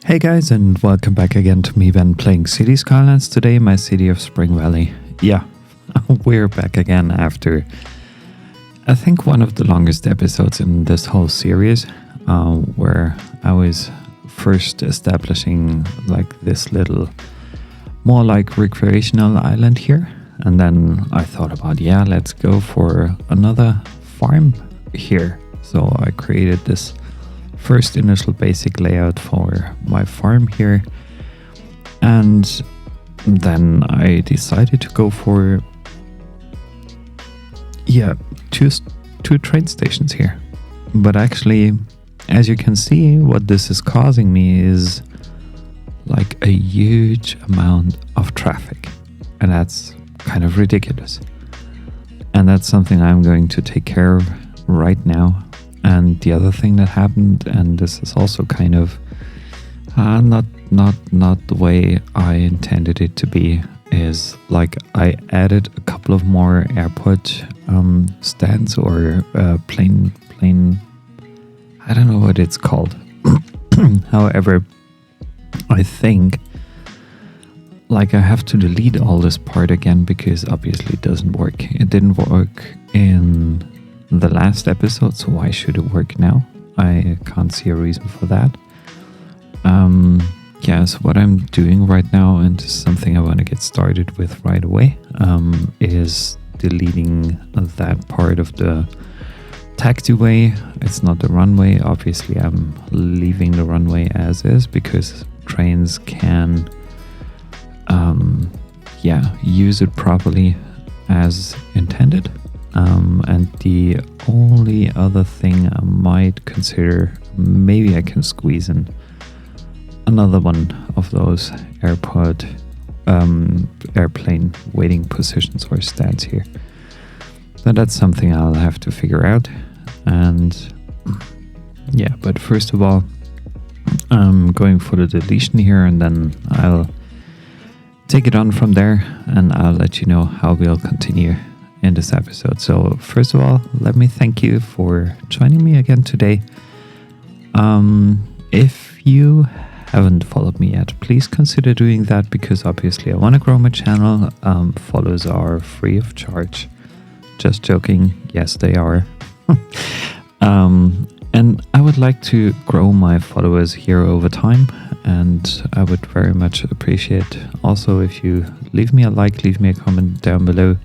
Hey guys, and welcome back again to me when playing City Skylines. Today, my city of Springvalley. Yeah, we're back again after, I think, one of the longest episodes in this whole series, where I was first establishing like this little, more like recreational island here. And then I thought about, yeah, let's go for another farm here. So I created this first initial basic layout for my farm here, and then I decided to go for two train stations here. But actually, as you can see, what this is causing me is like a huge amount of traffic, and that's kind of ridiculous. And that's something I'm going to take care of right now. And the other thing that happened, and this is also kind of not the way I intended it to be, is like I added a couple of more airport stands or plane. I don't know what it's called. However, I think like I have to delete all this part again because obviously it doesn't work. It didn't work in the last episode, so why should it work now? I can't see a reason for that. So what I'm doing right now, and this is something I want to get started with right away, is deleting that part of the taxiway. It's not the runway. Obviously, I'm leaving the runway as is because trains can use it properly as intended. And the only other thing I might consider, maybe I can squeeze in another one of those airplane waiting positions or stands here. But that's something I'll have to figure out. And yeah, but first of all, I'm going for the deletion here, and then I'll take it on from there, and I'll let you know how we'll continue in this episode. So first of all, let me thank you for joining me again today. If you haven't followed me yet, please consider doing that, because obviously I want to grow my channel. Follows are free of charge. Just joking. Yes, they are. And I would like to grow my followers here over time, and I would very much appreciate also if you leave me a like, leave me a comment down below.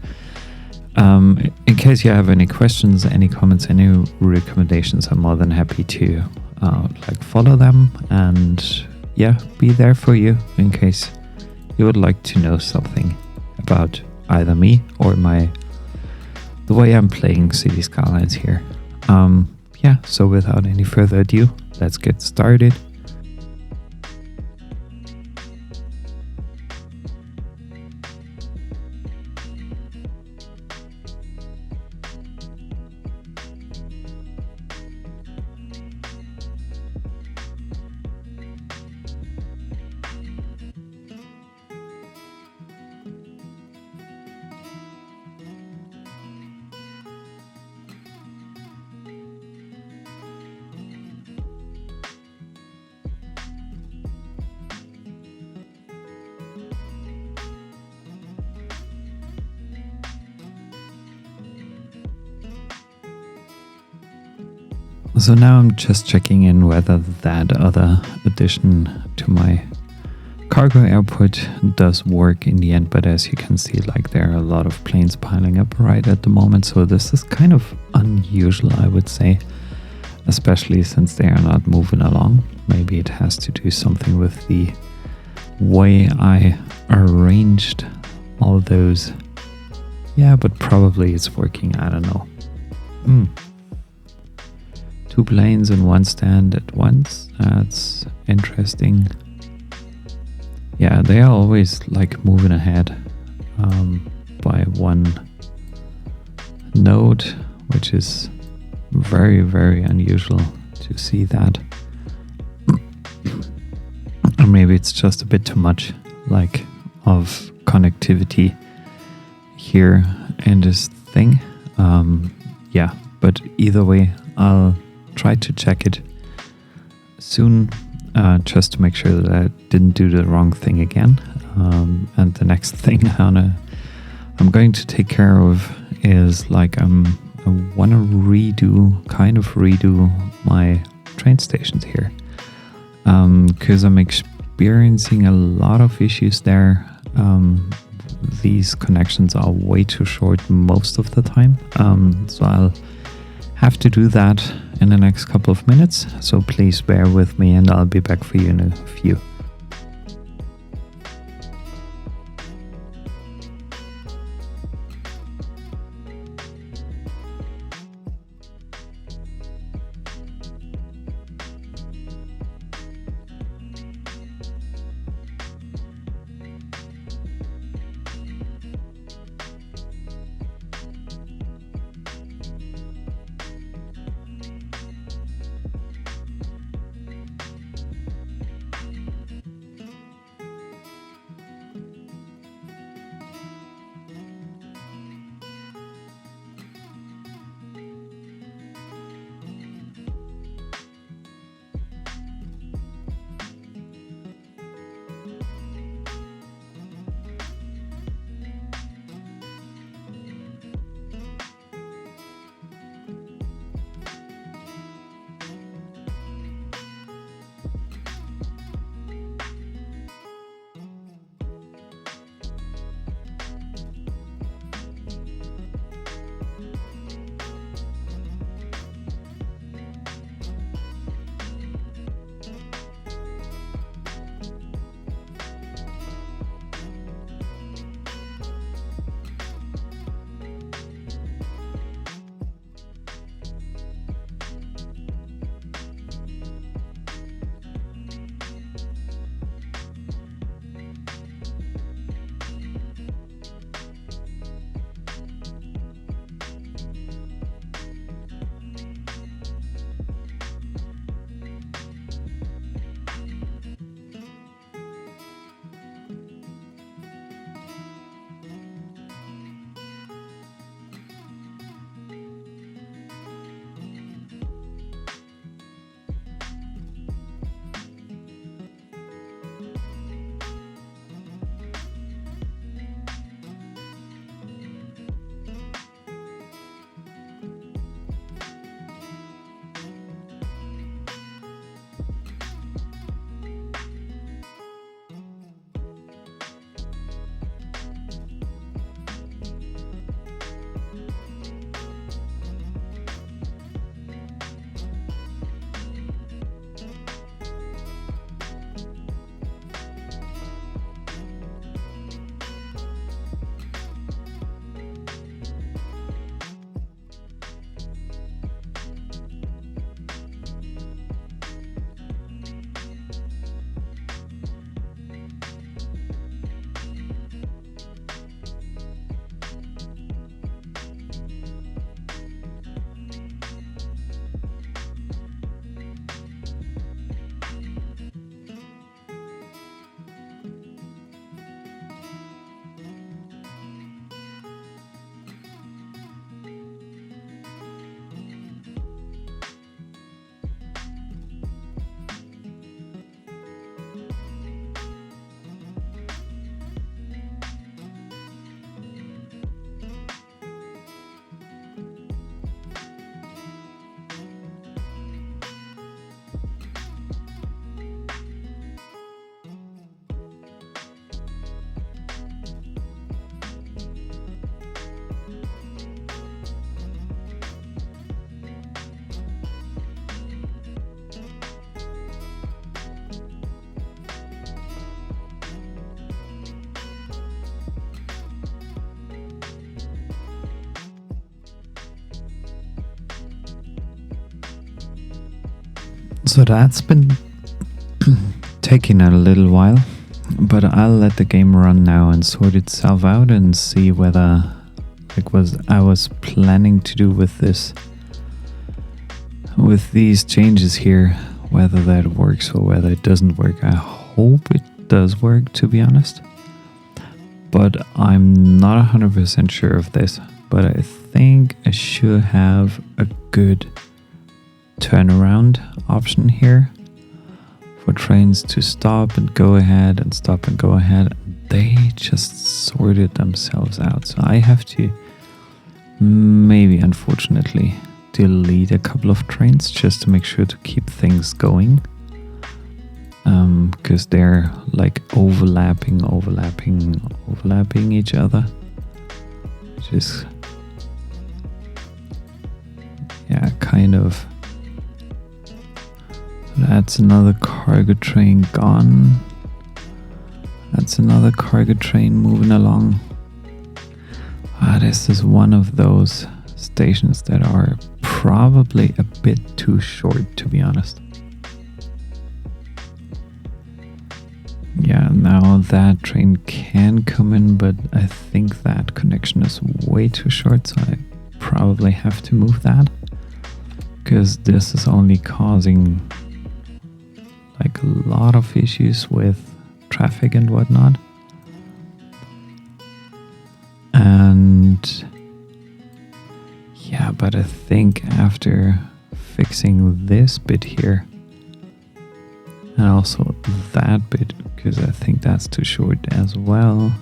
In case you have any questions, any comments, any recommendations, I'm more than happy to follow them and be there for you in case you would like to know something about either me or the way I'm playing City Skylines here. So without any further ado, let's get started. So now I'm just checking in whether that other addition to my cargo airport does work in the end, but as you can see, like there are a lot of planes piling up right at the moment, so this is kind of unusual, I would say, especially since they are not moving along. Maybe it has to do something with the way I arranged all those. Yeah, but probably it's working, I don't know. Two planes and one stand at once. That's interesting. Yeah, they are always like moving ahead by one node, which is very, very unusual to see that. Or maybe it's just a bit too much like of connectivity here in this thing. But either way, I'll try to check it soon. just to make sure that I didn't do the wrong thing again. And the next thing I'm going to take care of is like I want to redo my train stations here, because I'm experiencing a lot of issues there. These connections are way too short most of the time, so I'll have to do that in the next couple of minutes, so please bear with me and I'll be back for you in a few. So that's been taking a little while, but I'll let the game run now and sort itself out and see whether, like, what I was planning to do with this, with these changes here, whether that works or whether it doesn't work. I hope it does work, to be honest, but I'm not 100% sure of this. But I think I should have a good turnaround option here for trains to stop and go ahead and stop and go ahead. They just sorted themselves out. So I have to maybe, unfortunately, delete a couple of trains just to make sure to keep things going. Because they're like overlapping each other. Which is, yeah, kind of. That's another cargo train gone. That's another cargo train moving along. This is one of those stations that are probably a bit too short, to be honest. Yeah, now that train can come in, but I think that connection is way too short, so I probably have to move that. Because this is only causing like a lot of issues with traffic and whatnot. And yeah, but I think after fixing this bit here and also that bit, because I think that's too short as well.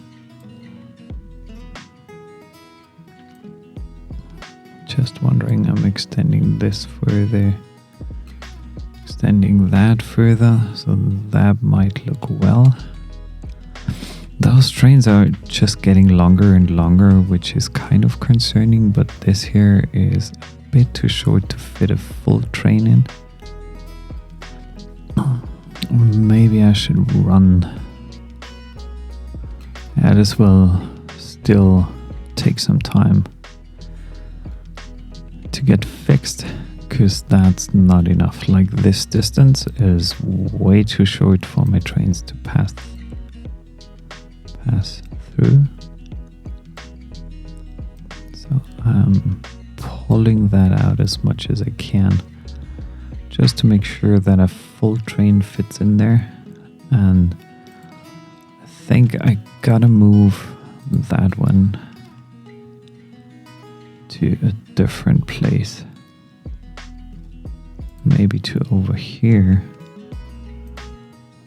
Just wondering, I'm extending this further, extending that further, so that might look well. Those trains are just getting longer and longer, which is kind of concerning, but this here is a bit too short to fit a full train in. Maybe I should run. Yeah, this will still take some time to get fixed, because that's not enough. Like, this distance is way too short for my trains to pass through. So I'm pulling that out as much as I can, just to make sure that a full train fits in there. And I think I gotta move that one to a different place, maybe to over here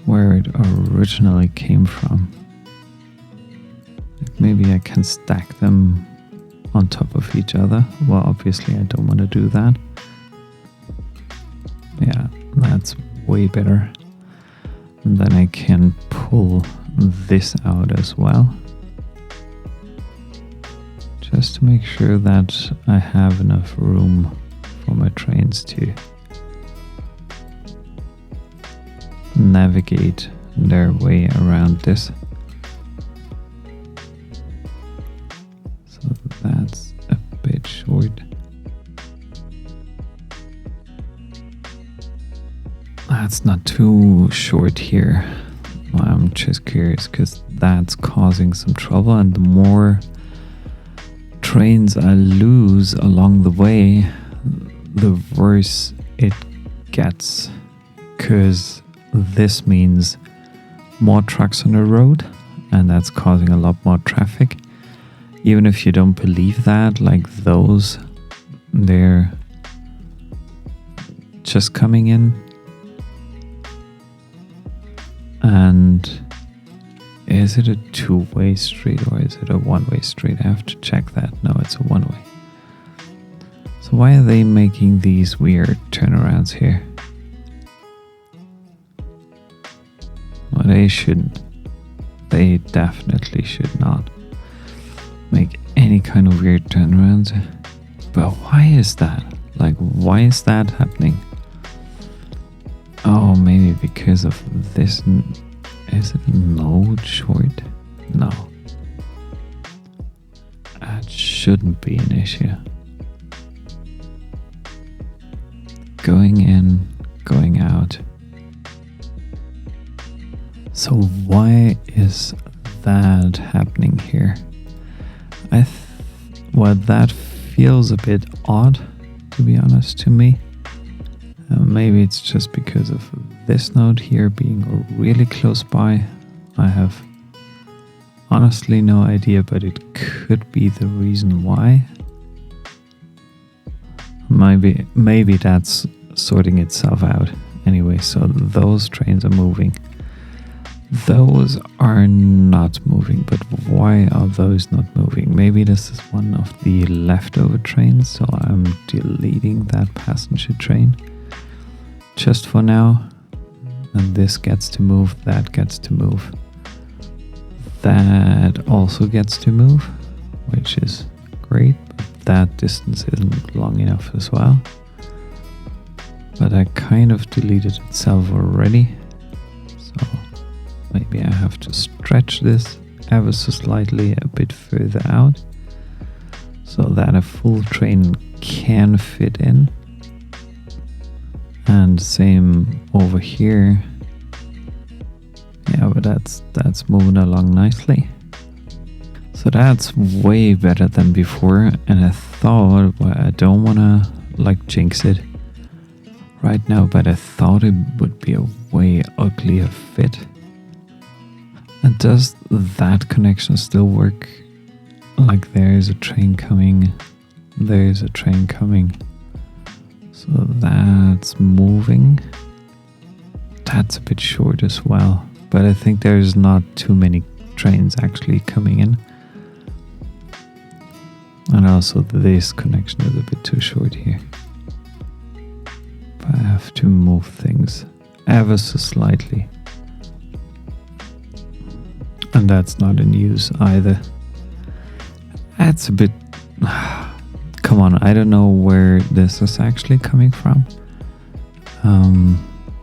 where it originally came from. Like, maybe I can stack them on top of each other. Well, obviously I don't want to do that. Yeah, that's way better. And then I can pull this out as well, just to make sure that I have enough room for my trains to navigate their way around this. So that's a bit short. That's not too short here. I'm just curious, because that's causing some trouble, and the more trains I lose along the way, the worse it gets, because this means more trucks on the road, and that's causing a lot more traffic. Even if you don't believe that, like those, they're just coming in. And is it a two-way street or is it a one-way street? I have to check that. No, it's a one-way. So why are they making these weird turnarounds here? Well, they shouldn't. They definitely should not make any kind of weird turnarounds. But why is that? Like, why is that happening? Oh, maybe because of this. Is it a node short? No. That shouldn't be an issue. Going in, going out. So why is that happening here? Well, that feels a bit odd, to be honest, to me. Maybe it's just because of this node here being really close by. I have honestly no idea, but it could be the reason why. Maybe that's sorting itself out. Anyway, so those trains are moving. Those are not moving, but why are those not moving? Maybe this is one of the leftover trains, so I'm deleting that passenger train just for now. And this gets to move, that gets to move. That also gets to move, which is great, but that distance isn't long enough as well. But I kind of deleted itself already, so maybe I have to stretch this ever so slightly a bit further out so that a full train can fit in. And same over here. Yeah, but that's moving along nicely. So that's way better than before. And I thought, well, I don't want to like jinx it right now, but I thought it would be a way uglier fit. And does that connection still work? Like there's a train coming, there's a train coming. So that's moving. That's a bit short as well. But I think there's not too many trains actually coming in. And also this connection is a bit too short here. But I have to move things ever so slightly. And that's not in use either. That's a bit... Come on, I don't know where this is actually coming from.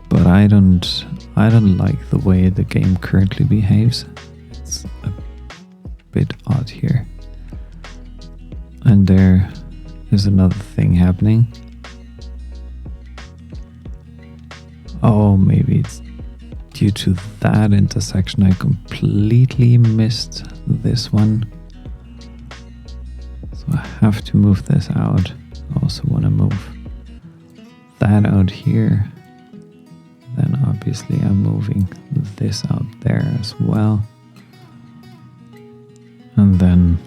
But I don't like the way the game currently behaves. It's a bit odd here. And there is another thing happening. Oh, maybe it's due to that intersection. I completely missed this one. So I have to move this out. I also want to move that out here. Then obviously I'm moving this out there as well. And then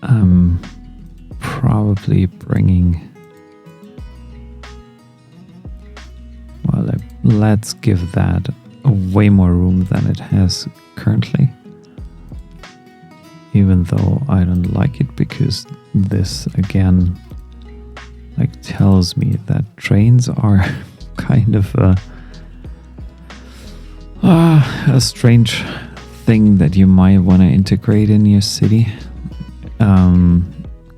I'm probably bringing... Well, let's give that way more room than it has currently. Even though I don't like it, because this again like tells me that trains are kind of a strange thing that you might want to integrate in your city,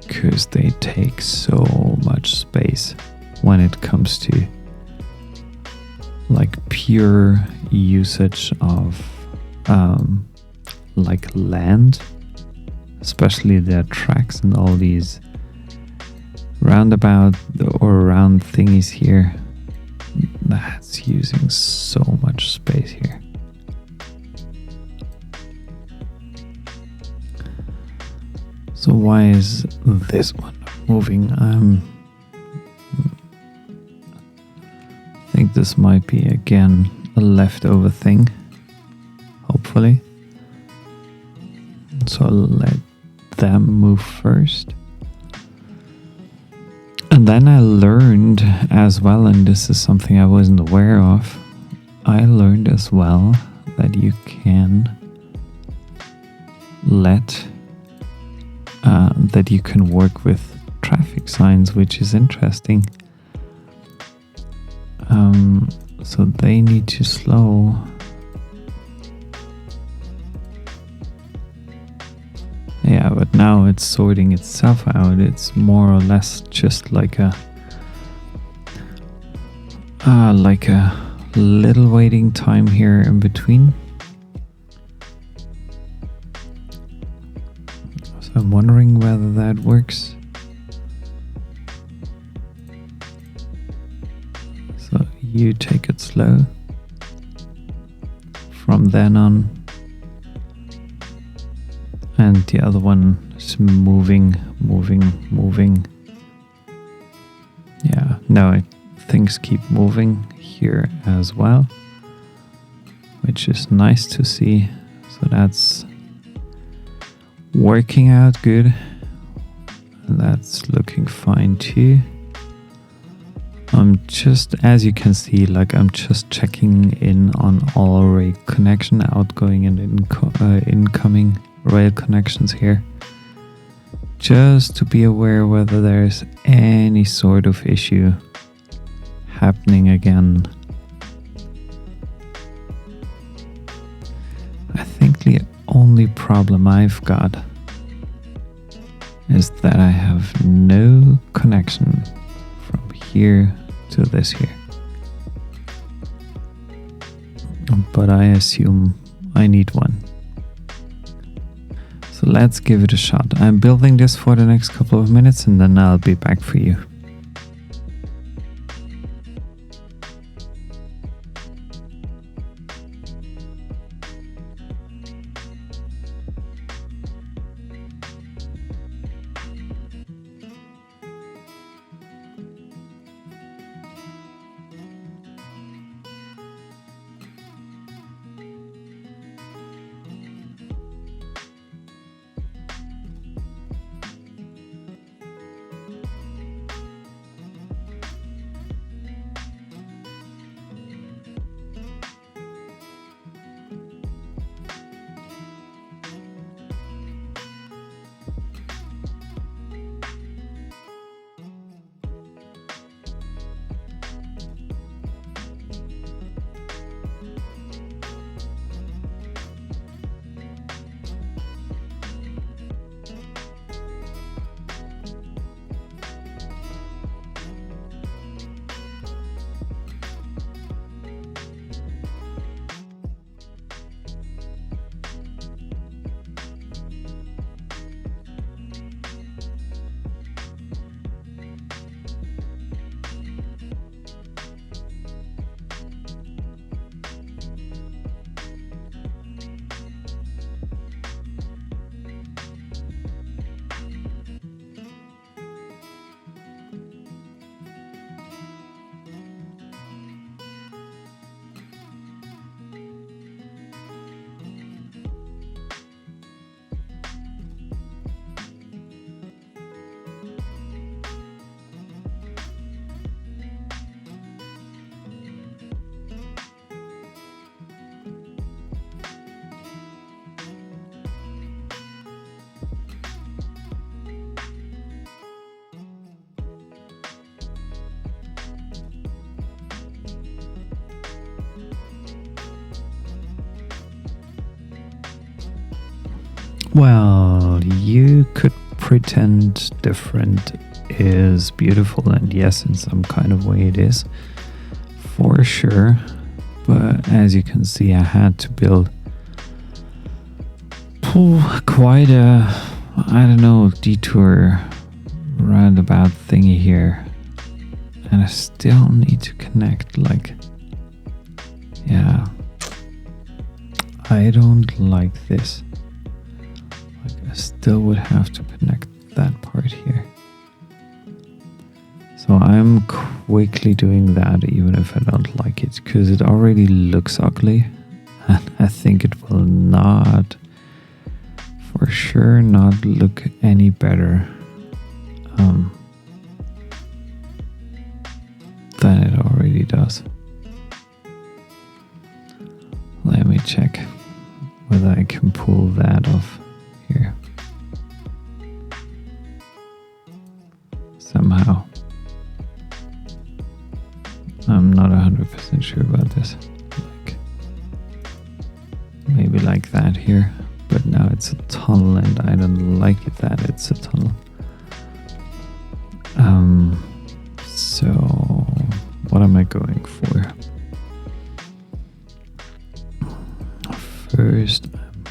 because they take so much space when it comes to like pure usage of like land, especially their tracks and all these roundabout or round thingies here. That's using so much space here. So why is this one moving? I think this might be again a leftover thing, hopefully. So I'll let them move first. And then I learned as well, and this is something I wasn't aware of, I learned as well that you can that you can work with traffic signs, which is interesting. So they need to slow. Yeah, but now it's sorting itself out. It's more or less just like a little waiting time here in between. So I'm wondering whether that works. So you take it slow. From then on. And the other one is moving. Yeah, no, things keep moving here as well, which is nice to see. So that's working out good. And that's looking fine too. I'm just, as you can see, like I'm just checking in on all rail connection, outgoing and incoming rail connections here, just to be aware whether there's any sort of issue happening again. I think the only problem I've got is that I have no connection from here to this here. But I assume I need one. So let's give it a shot. I'm building this for the next couple of minutes and then I'll be back for you. Well, you could pretend different is beautiful, and yes, in some kind of way it is, for sure. But as you can see, I had to build quite a, I don't know, detour roundabout thingy here. And I still need to connect, like, yeah, I don't like this. I still would have to connect that part here. So I'm quickly doing that even if I don't like it, because it already looks ugly and I think it will not, for sure, not look any better than it already does. Let me check whether I can pull that off here somehow. I'm not 100% sure about this. Like, maybe like that here, but now it's a tunnel and I don't like it that it's a tunnel. So what am I going for? First, I'm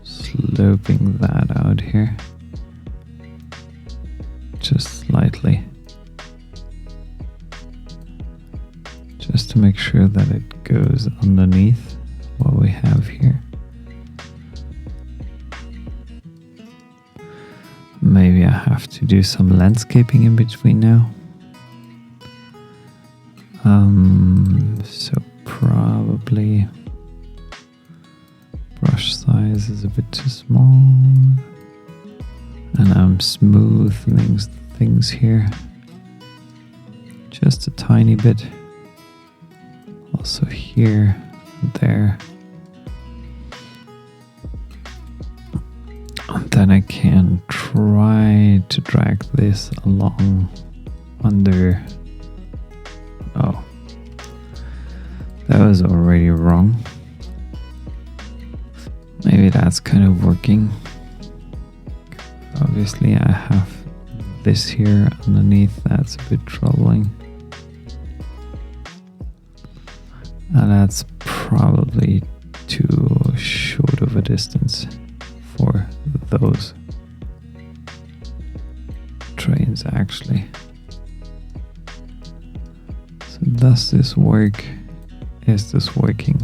sloping that out here just slightly, just to make sure that it goes underneath what we have here. Maybe I have to do some landscaping in between now. So probably brush size is a bit too small, and I'm smoothing things here just a tiny bit. Also here, there. And then I can try to drag this along under. Oh, that was already wrong. Maybe that's kind of working. Obviously I have this here underneath, that's a bit troubling. And that's probably too short of a distance for those trains actually. So does this work? Is this working?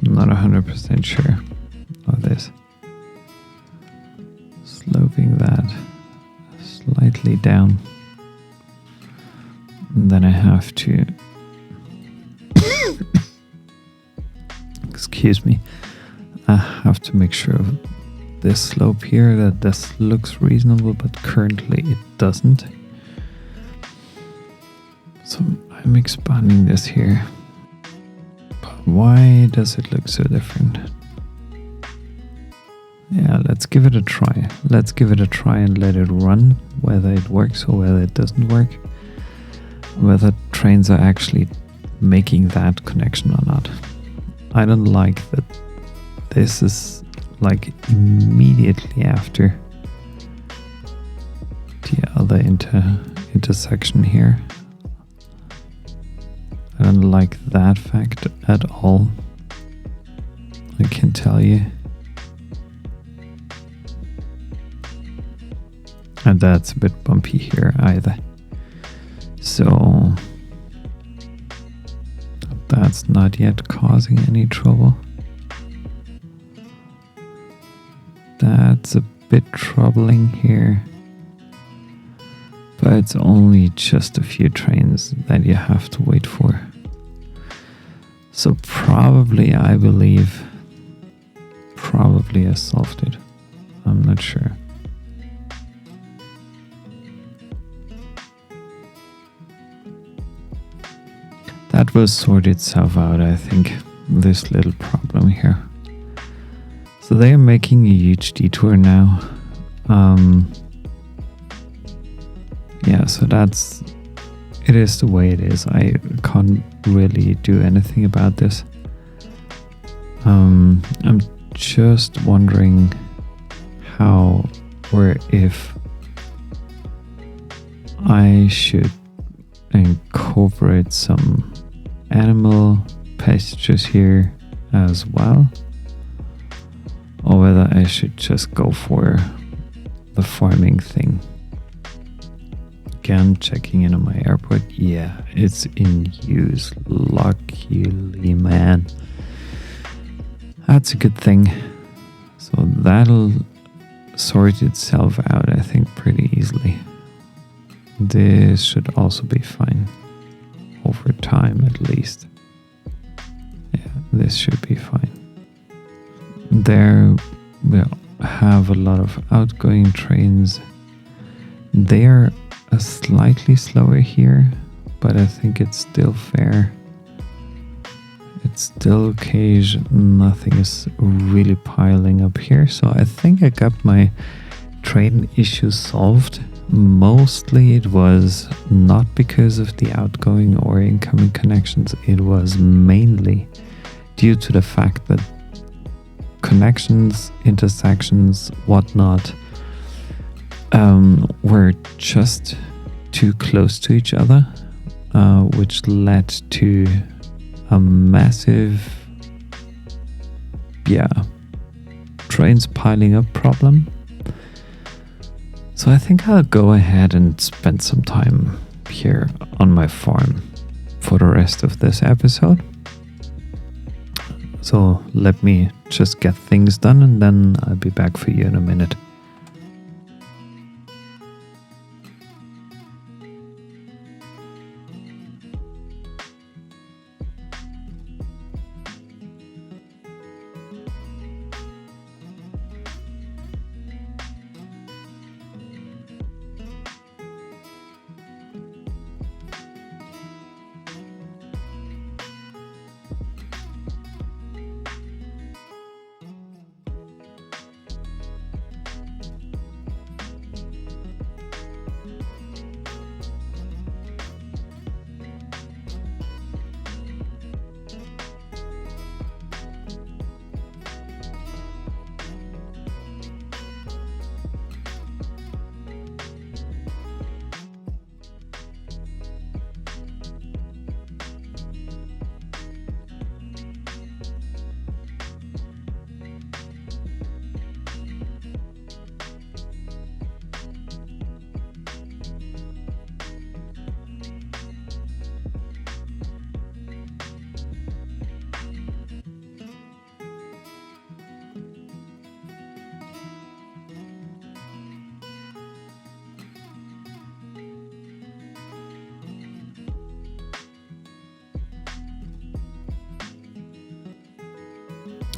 I'm not 100% sure of this. Sloping that slightly down. And then I have to excuse me. I have to make sure of this slope here that this looks reasonable, but currently it doesn't. So I'm expanding this here. But why does it look so different? Yeah, let's give it a try. Let's give it a try and let it run, whether it works or whether it doesn't work. Whether trains are actually making that connection or not. I don't like that this is like immediately after the other intersection here. I don't like that fact at all. I can tell you. And that's a bit bumpy here either. So that's not yet causing any trouble. That's a bit troubling here. But it's only just a few trains that you have to wait for. So probably, I believe, I solved it. I'm not sure. That will sort itself out, I think, this little problem here. So they are making a huge detour now. Yeah, so it is the way it is. I can't really do anything about this. I'm just wondering how or if I should incorporate some animal pastures here as well, or whether I should just go for the farming thing. Again, checking in on my airport. Yeah, it's in use. Luckily, man. That's a good thing. So that'll sort itself out, I think, pretty easily. This should also be fine. Over time, at least. Yeah, this should be fine. There we'll have a lot of outgoing trains. They're slightly slower here, but I think it's still fair. It's still okay. Nothing is really piling up here. So I think I got my train issue solved. Mostly it was not because of the outgoing or incoming connections. It was mainly due to the fact that connections, intersections, whatnot, were just too close to each other, which led to a massive, trains piling up problem. So I think I'll go ahead and spend some time here on my farm for the rest of this episode. So let me just get things done and then I'll be back for you in a minute.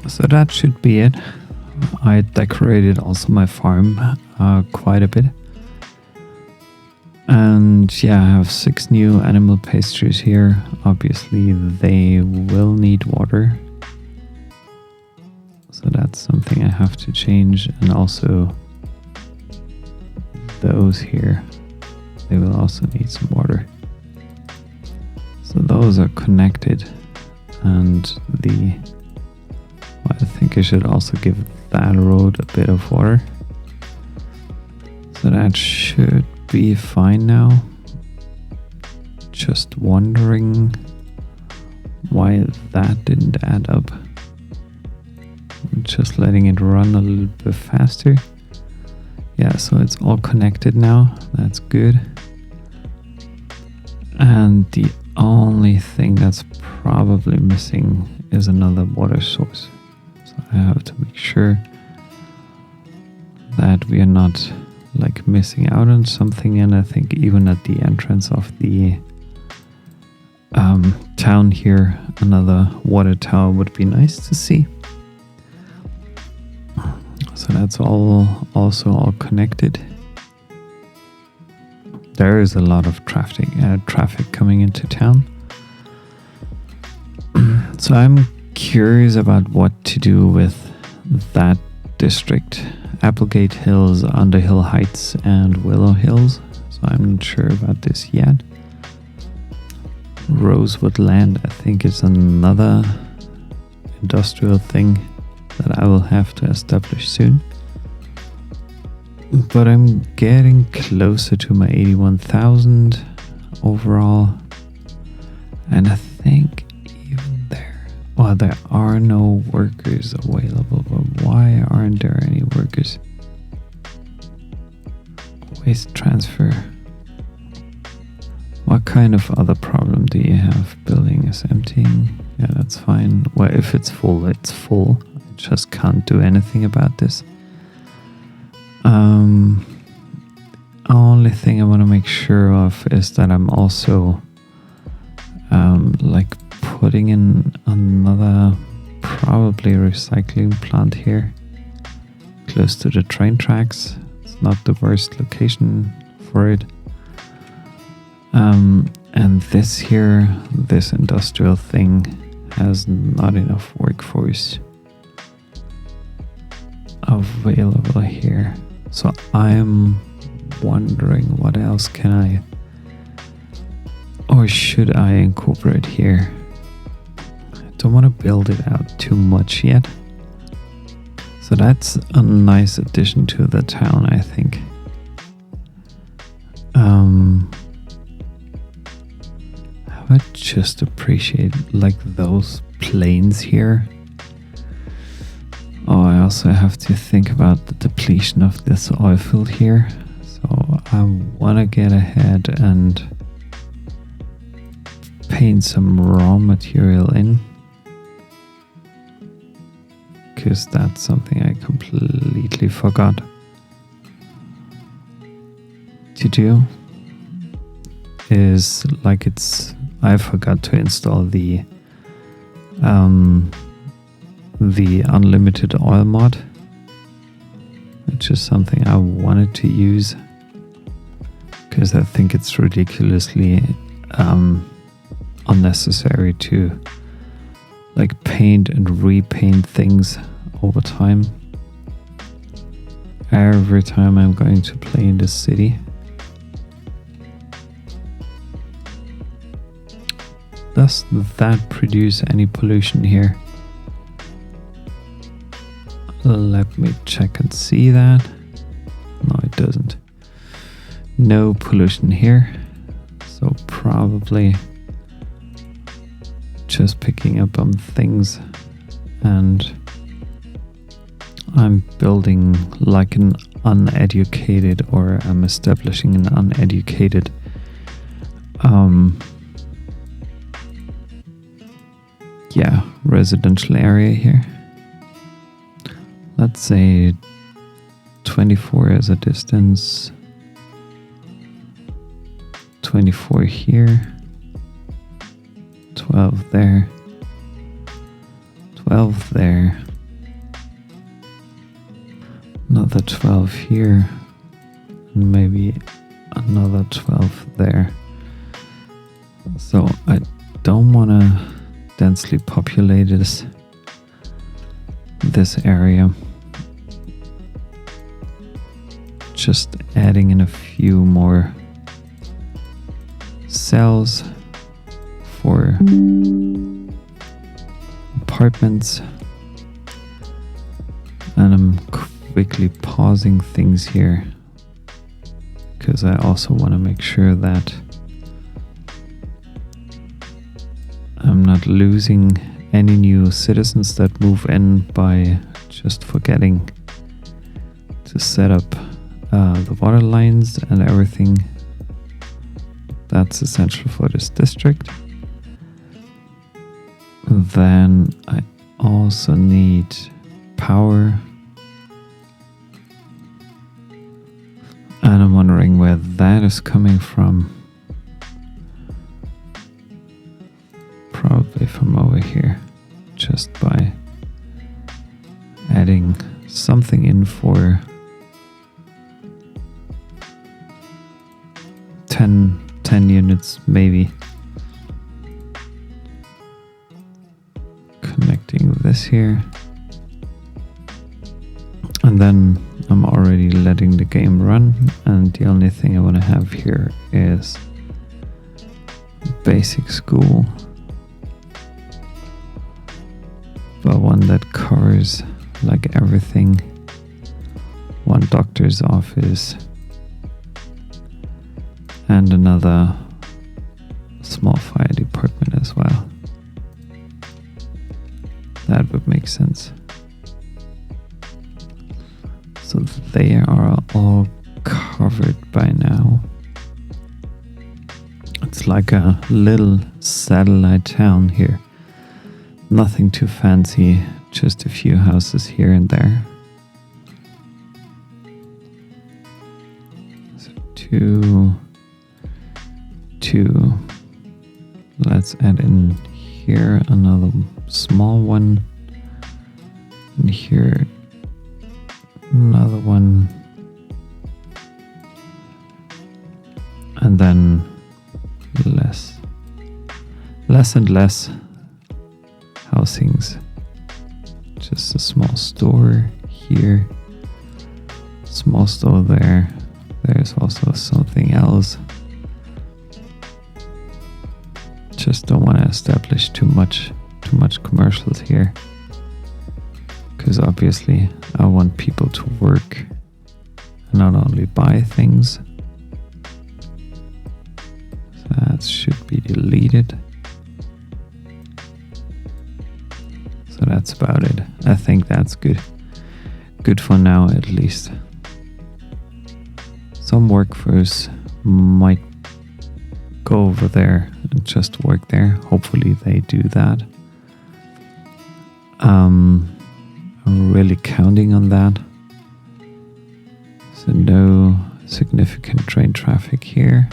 So that should be it. I decorated also my farm quite a bit. And yeah, I have 6 new animal pastures here. Obviously, they will need water. So that's something I have to change. And also those here, they will also need some water. So those are connected. And I think I should also give that road a bit of water. So that should be fine now. Just wondering why that didn't add up. I'm just letting it run a little bit faster. Yeah, so it's all connected now. That's good. And the only thing that's probably missing is another water source. So I have to make sure that we are not like missing out on something. And I think even at the entrance of the town here, another water tower would be nice to see. So that's also all connected. There is a lot of traffic coming into town. So I'm curious about what to do with that district. Applegate Hills, Underhill Heights, and Willow Hills. So I'm not sure about this yet. Rosewood Land, I think, is another industrial thing that I will have to establish soon. But I'm getting closer to my 81,000 overall. And I think even there, well, there are no workers available. But why aren't there any workers? Waste transfer. What kind of other problem do you have? Building is emptying. Yeah, that's fine. Well, if it's full, it's full. I just can't do anything about this. Only thing I want to make sure of is that I'm also like putting in another probably recycling plant here close to the train tracks. It's not the worst location for it. And this here, this industrial thing has not enough workforce available here. So I'm wondering what else can I or should I incorporate here. I don't want to build it out too much yet. So that's a nice addition to the town, I think. I would just appreciate like those planes here. Oh, I also have to think about the depletion of this oil field here. So I want to get ahead and paint some raw material in, because that's something I completely forgot to do. Is like I forgot to install the unlimited oil mod, which is something I wanted to use because I think it's ridiculously unnecessary to like paint and repaint things over time. Every time I'm going to play in this city. Does that produce any pollution here? Let me check and see that. No, it doesn't. No pollution here. So probably just picking up on things, and I'm building like an uneducated, or I'm establishing an uneducated residential area here. Let's say 24 as a distance, 24 here, 12 there, 12 there, another 12 here, and maybe another 12 there. So I don't want to densely populate this area. Just adding in a few more cells for apartments. And I'm quickly pausing things here because I also want to make sure that I'm not losing any new citizens that move in by just forgetting to set up the water lines and everything that's essential for this district. Then I also need power, and I'm wondering where that is coming from. Probably from over here, just by adding something in for 10 units maybe. Connecting this here. And then I'm already letting the game run, and the only thing I want to have here is basic school. But one that covers like everything. One doctor's office. And another small fire department as well. That would make sense. So they are all covered by now. It's like a little satellite town here. Nothing too fancy, just a few houses here and there. So two. Let's add in here another small one. And here another one. And then less and less housings. Just a small store here. Small store there. There's also something else. Just don't want to establish too much commercials here, because obviously I want people to work and not only buy things. So that should be deleted. So that's about it. I think that's good for now, at least. Some workforce might go over there and just work there. Hopefully they do that. I'm really counting on that. So no significant train traffic here.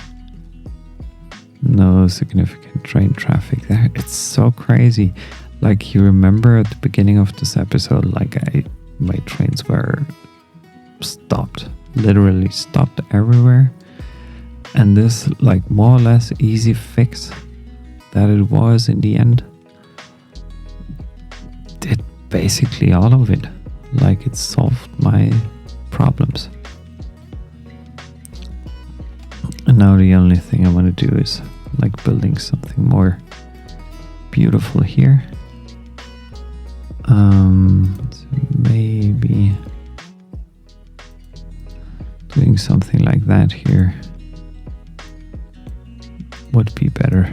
No significant train traffic there. It's so crazy. Like, you remember at the beginning of this episode, like my trains were stopped, literally stopped everywhere. And this, like, more or less easy fix that it was in the end, did basically all of it. Like, it solved my problems. And now the only thing I want to do is like building something more beautiful here. So maybe doing something like that here would be better.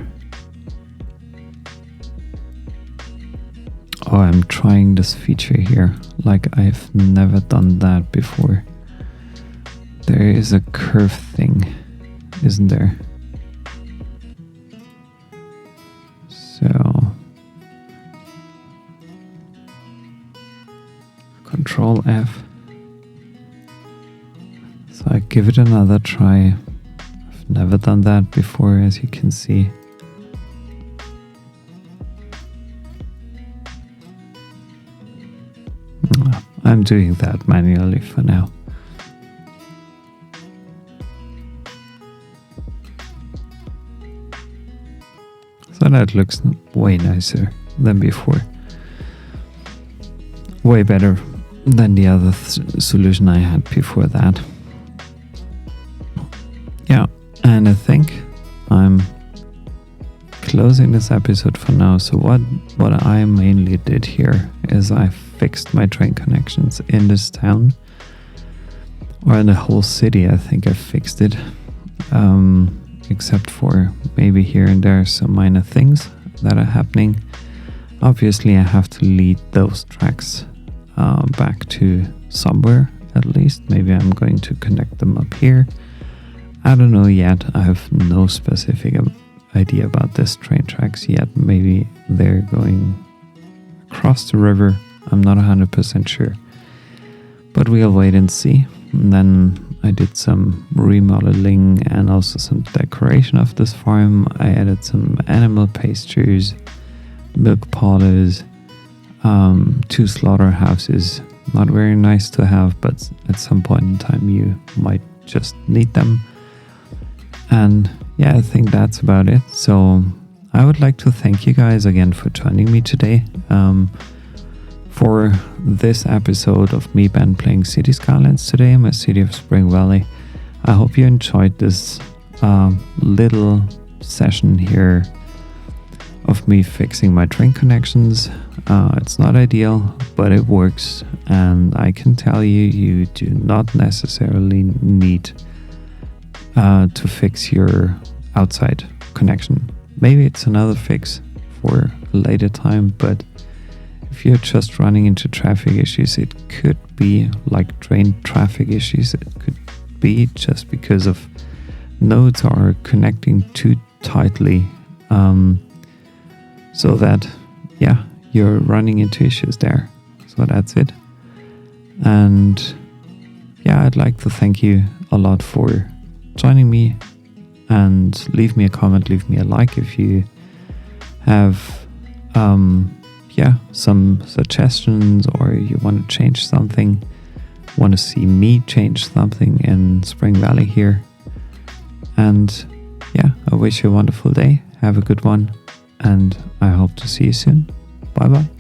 Oh, I'm trying this feature here. Like, I've never done that before. There is a curve thing, isn't there? So Control F. So I give it another try. I've never done that before, as you can see. I'm doing that manually for now. So that looks way nicer than before. Way better than the other solution I had before that. Yeah, and I think I'm closing this episode for now. So what I mainly did here is I fixed my train connections in this town, or in the whole city. I think I fixed it, except for maybe here and there some minor things that are happening. Obviously I have to lead those tracks back to somewhere, at least. Maybe I'm going to connect them up here. I don't know yet. I have no specific idea about this train tracks yet. Maybe they're going across the river. I'm not 100% sure, but we'll wait and see. And then I did some remodeling and also some decoration of this farm. I added some animal pastures, milk parlors, 2 slaughterhouses. Not very nice to have, but at some point in time you might just need them. And yeah, I think that's about it. So I would like to thank you guys again for joining me today for this episode of me playing City Skylines today in my city of Springvalley. I hope you enjoyed this little session here of me fixing my train connections. It's not ideal, but it works, and I can tell you, you do not necessarily need to fix your outside connection. Maybe it's another fix for a later time, but if you're just running into traffic issues, it could be like train traffic issues. It could be just because of nodes are connecting too tightly, so that, yeah, you're running into issues there. So that's it. And yeah, I'd like to thank you a lot for joining me, and leave me a comment, leave me a like if you have some suggestions, or you want to change something, want to see me change something in Spring Valley here. And yeah, I wish you a wonderful day. Have a good one, and I hope to see you soon. Bye bye.